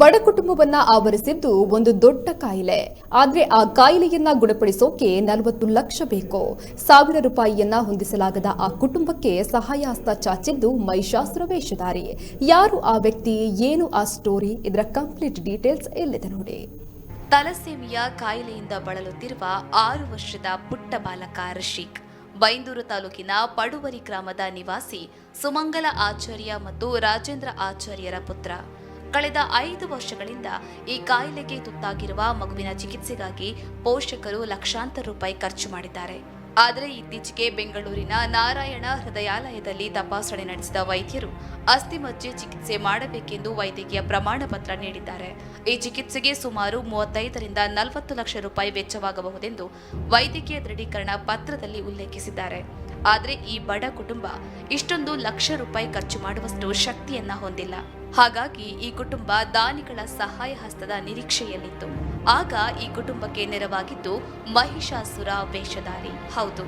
ಬಡ ಕುಟುಂಬವನ್ನ ಆವರಿಸಿದ್ದು ಒಂದು ದೊಡ್ಡ ಕಾಯಿಲೆ. ಆದ್ರೆ ಆ ಕಾಯಿಲೆಯನ್ನ ಗುಣಪಡಿಸೋಕೆ 40 ಲಕ್ಷ ಬೇಕು. ₹1,000 ಹೊಂದಿಸಲಾಗದ ಆ ಕುಟುಂಬಕ್ಕೆ ಸಹಾಯ ಹಸ್ತ ಚಾಚಿದ್ದು ಮಹಿಷಾಸುರ ವೇಷಧಾರಿ. ಯಾರು ಆ ವ್ಯಕ್ತಿ, ಏನು ಆ ಸ್ಟೋರಿ, ಇದರ ಕಂಪ್ಲೀಟ್ ಡೀಟೇಲ್ಸ್ ಇಲ್ಲಿದೆ ನೋಡಿ. ತಲಸೇಮಿಯಾ ಕಾಯಿಲೆಯಿಂದ ಬಳಲುತ್ತಿರುವ 6 ವರ್ಷದ ಪುಟ್ಟ ಬಾಲಕ ರಶೀಕ್ ಬೈಂದೂರು ತಾಲೂಕಿನ ಪಡುವರಿ ಗ್ರಾಮದ ನಿವಾಸಿ ಸುಮಂಗಲ ಆಚಾರ್ಯ ಮತ್ತು ರಾಜೇಂದ್ರ ಆಚಾರ್ಯರ ಪುತ್ರ. ಕಳೆದ 5 ವರ್ಷಗಳಿಂದ ಈ ಕಾಯಿಲೆಗೆ ತುತ್ತಾಗಿರುವ ಮಗುವಿನ ಚಿಕಿತ್ಸೆಗಾಗಿ ಪೋಷಕರು ಲಕ್ಷಾಂತರ ರೂಪಾಯಿ ಖರ್ಚು ಮಾಡಿದ್ದಾರೆ. ಆದರೆ ಇತ್ತೀಚೆಗೆ ಬೆಂಗಳೂರಿನ ನಾರಾಯಣ ಹೃದಯಾಲಯದಲ್ಲಿ ತಪಾಸಣೆ ನಡೆಸಿದ ವೈದ್ಯರು ಅಸ್ಥಿಮಜ್ಜೆ ಚಿಕಿತ್ಸೆ ಮಾಡಬೇಕೆಂದು ವೈದ್ಯಕೀಯ ಪ್ರಮಾಣ ಪತ್ರ ನೀಡಿದ್ದಾರೆ. ಈ ಚಿಕಿತ್ಸೆಗೆ ಸುಮಾರು 35ರಿಂದ 40 ಲಕ್ಷ ರೂಪಾಯಿ ವೆಚ್ಚವಾಗಬಹುದೆಂದು ವೈದ್ಯಕೀಯ ದೃಢೀಕರಣ ಪತ್ರದಲ್ಲಿ ಉಲ್ಲೇಖಿಸಿದ್ದಾರೆ. ಆದರೆ ಈ ಬಡ ಕುಟುಂಬ ಇಷ್ಟೊಂದು ಲಕ್ಷ ರೂಪಾಯಿ ಖರ್ಚು ಮಾಡುವಷ್ಟು ಶಕ್ತಿಯನ್ನ ಹೊಂದಿಲ್ಲ. ಹಾಗಾಗಿ ಈ ಕುಟುಂಬ ದಾನಿಗಳ ಸಹಾಯ ಹಸ್ತದ ನಿರೀಕ್ಷೆಯಲ್ಲಿತ್ತು. ಆಗ ಈ ಕುಟುಂಬಕ್ಕೆ ನೆರವಾಗಿದ್ದು ಮಹಿಷಾಸುರ ವೇಷಧಾರಿ. ಹೌದು,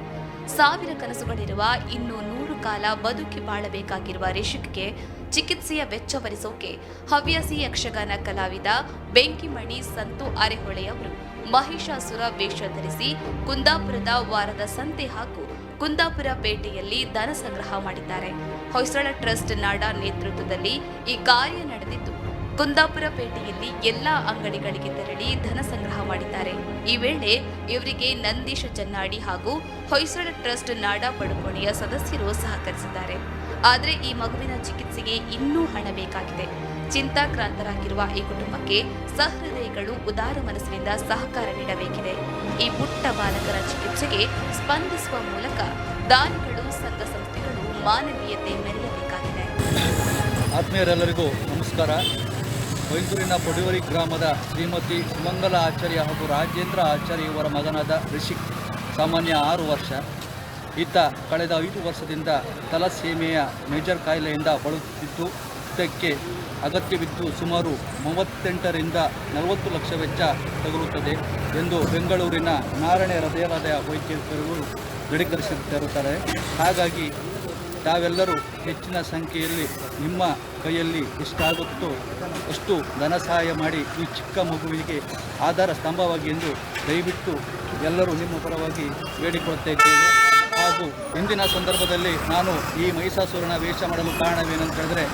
1000 ಕನಸುಗಳಿರುವ ಇನ್ನು 100 ಕಾಲ ಬದುಕಿ ಬಾಳಬೇಕಾಗಿರುವ ರಿಷಿಕ್ಗೆ ಚಿಕಿತ್ಸೆಯ ವೆಚ್ಚ ಭರಿಸೋಕೆ ಹವ್ಯಾಸಿ ಯಕ್ಷಗಾನ ಕಲಾವಿದ ಬೆಂಕಿಮಣಿ ಸಂತು ಅರೆಹೊಳೆಯವರು ಮಹಿಷಾಸುರ ವೇಷ ಧರಿಸಿ ಕುಂದಾಪುರದ ವಾರದ ಸಂತೆ ಹಾಗೂ ಕುಂದಾಪುರ ಪೇಟೆಯಲ್ಲಿ ಧನ ಸಂಗ್ರಹ ಮಾಡಿದ್ದಾರೆ. ಹೊಯ್ಸಳ ಟ್ರಸ್ಟ್ ನಾಡಾ ನೇತೃತ್ವದಲ್ಲಿ ಈ ಕಾರ್ಯ ನಡೆದಿದ್ದು ಕುಂದಾಪುರ ಪೇಟೆಯಲ್ಲಿ ಎಲ್ಲಾ ಅಂಗಡಿಗಳಿಗೆ ತೆರಳಿ ಧನ ಸಂಗ್ರಹ ಮಾಡಿದ್ದಾರೆ. ಈ ವೇಳೆ ಇವರಿಗೆ ನಂದೀಶ ಜನ್ನಾಡಿ ಹಾಗೂ ಹೊಯ್ಸಳ ಟ್ರಸ್ಟ್ ನಾಡಾ ಬಡಕೋಣೆಯ ಸದಸ್ಯರು ಸಹಕರಿಸಿದ್ದಾರೆ. ಆದರೆ ಈ ಮಗುವಿನ ಚಿಕಿತ್ಸೆಗೆ ಇನ್ನೂ ಹಣ ಬೇಕಾಗಿದೆ. ಚಿಂತಾಕ್ರಾಂತರಾಗಿರುವ ಈ ಕುಟುಂಬಕ್ಕೆ ಸಹೃದಯಿಗಳು ಉದಾರ ಮನಸ್ಸಿನಿಂದ ಸಹಕಾರ ನೀಡಬೇಕಿದೆ. ಈ ಪುಟ್ಟ ಬಾಲಕರ ಚಿಕಿತ್ಸೆಗೆ ಸ್ಪಂದಿಸುವ ಮೂಲಕ ದಾನಿಗಳು, ಸಂಘ ಸಂಸ್ಥೆಗಳು ಮಾನವೀಯತೆ ಮೆರೆಯಬೇಕಾಗಿದೆ. ಆತ್ಮೀಯರೆಲ್ಲರಿಗೂ ನಮಸ್ಕಾರ. ಬೈಂದೂರಿನ ಪಡುವರಿ ಗ್ರಾಮದ ಶ್ರೀಮತಿ ಸುಮಂಗಲ ಆಚಾರ್ಯ ಹಾಗೂ ರಾಜೇಂದ್ರ ಆಚಾರ್ಯ ಇವರ ಮಗನಾದ ರಿಷಿಕ್ ಸಾಮಾನ್ಯ 6 ವರ್ಷ. ಈತ ಕಳೆದ 5 ವರ್ಷದಿಂದ ತಲಸೇಮಿಯ ಮೇಜರ್ ಕಾಯಿಲೆಯಿಂದ ಬಳಲುತ್ತಿದ್ದು ಇದಕ್ಕೆ ಅಗತ್ಯವಿದ್ದು ಸುಮಾರು 38ರಿಂದ 40 ಲಕ್ಷ ವೆಚ್ಚ ತಗುಲುತ್ತದೆ ಎಂದು ಬೆಂಗಳೂರಿನ ನಾರಾಯಣ ಹೃದಯಾಲಯ ವೈದ್ಯರು ದೃಢೀಕರಿಸುತ್ತಿರುತ್ತಾರೆ. ಹಾಗಾಗಿ ತಾವೆಲ್ಲರೂ ಹೆಚ್ಚಿನ ಸಂಖ್ಯೆಯಲ್ಲಿ ನಿಮ್ಮ ಕೈಯಲ್ಲಿ ಎಷ್ಟಾಗುತ್ತೋ ಅಷ್ಟು ಧನ ಸಹಾಯ ಮಾಡಿ ಈ ಚಿಕ್ಕ ಮಗುವಿಗೆ ಆಧಾರ ಸ್ತಂಭವಾಗಿ ಎಂದು ದಯವಿಟ್ಟು ಎಲ್ಲರೂ ನಿಮ್ಮ ಪರವಾಗಿ ಬೇಡಿಕೊಳ್ಳುತ್ತಾ ಇದ್ದೇನೆ. ಹಾಗೂ ಇಂದಿನ ಸಂದರ್ಭದಲ್ಲಿ ನಾನು ಈ ಮಹಿಷಾಸುರನ ವೇಷ ಮಾಡಲು ಕಾರಣವೇನಂತ ಹೇಳಿದ್ರೆ,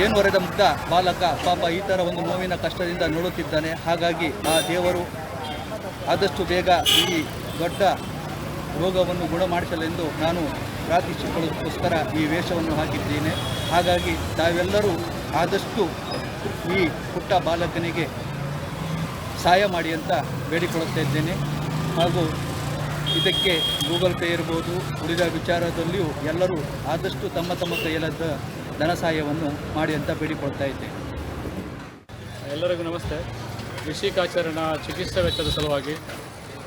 ಏನು ಹೊರೆದ ಮುಗ್ಧ ಬಾಲಕ ಪಾಪ ಈ ಥರ ಒಂದು ನೋವಿನ ಕಷ್ಟದಿಂದ ನೋಡುತ್ತಿದ್ದಾನೆ. ಹಾಗಾಗಿ ಆ ದೇವರು ಆದಷ್ಟು ಬೇಗ ಈ ದೊಡ್ಡ ರೋಗವನ್ನು ಗುಣಮಾಡಿಸಲೆಂದು ನಾನು ಪ್ರಾರ್ಥಿಸಿಕೊಳ್ಳೋದಕ್ಕೋಸ್ಕರ ಈ ವೇಷವನ್ನು ಹಾಕಿದ್ದೇನೆ. ಹಾಗಾಗಿ ತಾವೆಲ್ಲರೂ ಆದಷ್ಟು ಈ ಪುಟ್ಟ ಬಾಲಕನಿಗೆ ಸಹಾಯ ಮಾಡಿ ಅಂತ ಬೇಡಿಕೊಳ್ಳುತ್ತಾ ಇದ್ದೇನೆ. ಹಾಗೂ ಇದಕ್ಕೆ ಗೂಗಲ್ ಪೇ ಇರ್ಬೋದು, ಉಳಿದ ವಿಚಾರದಲ್ಲಿಯೂ ಎಲ್ಲರೂ ಆದಷ್ಟು ತಮ್ಮ ತಮ್ಮ ಕೈಯಲ್ಲದ ಧನ ಸಹಾಯವನ್ನು ಮಾಡಿ ಅಂತ ಬೇಡಿಕೊಳ್ತಾ ಇದ್ದೇನೆ. ಎಲ್ಲರಿಗೂ ನಮಸ್ತೆ. ರಿಷಿಕ್ ಆಚಾರ್ಯನ ಚಿಕಿತ್ಸಾ ವೆಚ್ಚದ ಸಲುವಾಗಿ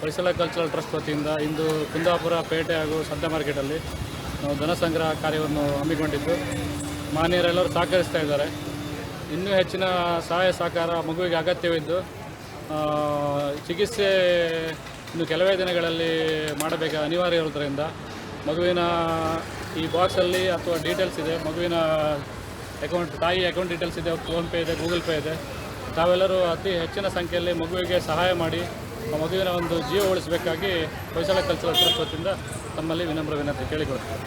ಹೊಯ್ಸಳ ಕಲ್ಚರಲ್ ಟ್ರಸ್ಟ್ ವತಿಯಿಂದ ಇಂದು ಕುಂದಾಪುರ ಪೇಟೆ ಹಾಗೂ ಸಂತೆ ಮಾರ್ಕೆಟಲ್ಲಿ ನಾವು ಧನ ಸಂಗ್ರಹ ಕಾರ್ಯವನ್ನು ಹಮ್ಮಿಕೊಂಡಿದ್ದು ಮಾನ್ಯರೆಲ್ಲರೂ ಸಹಕರಿಸ್ತಾ ಇದ್ದಾರೆ. ಇನ್ನೂ ಹೆಚ್ಚಿನ ಸಹಾಯ ಸಹಕಾರ ಮಗುವಿಗೆ ಅಗತ್ಯವಿದ್ದು ಚಿಕಿತ್ಸೆ ಇನ್ನು ಕೆಲವೇ ದಿನಗಳಲ್ಲಿ ಮಾಡಬೇಕಾದ ಅನಿವಾರ್ಯ ಇರೋದರಿಂದ ಮಗುವಿನ ಈ ಬಾಕ್ಸಲ್ಲಿ ಅಥವಾ ಡೀಟೇಲ್ಸ್ ಇದೆ, ಮಗುವಿನ ತಾಯಿ ಅಕೌಂಟ್ ಡೀಟೇಲ್ಸ್ ಇದೆ, ಫೋನ್ಪೇ ಇದೆ, ಗೂಗಲ್ ಪೇ ಇದೆ. ತಾವೆಲ್ಲರೂ ಅತಿ ಹೆಚ್ಚಿನ ಸಂಖ್ಯೆಯಲ್ಲಿ ಮಗುವಿಗೆ ಸಹಾಯ ಮಾಡಿ ಮಗುವಿನ ಒಂದು ಜೀವ ಉಳಿಸಬೇಕಾಗಿ ಹೊಯ್ಸಳ ಕಲ್ಚರಲ್ ಟ್ರಸ್ಟ್ ವತಿಯಿಂದ ತಮ್ಮಲ್ಲಿ ವಿನಮ್ರ ವಿನಂತಿ ಕೇಳಿಕೊಳ್ತೀವಿ.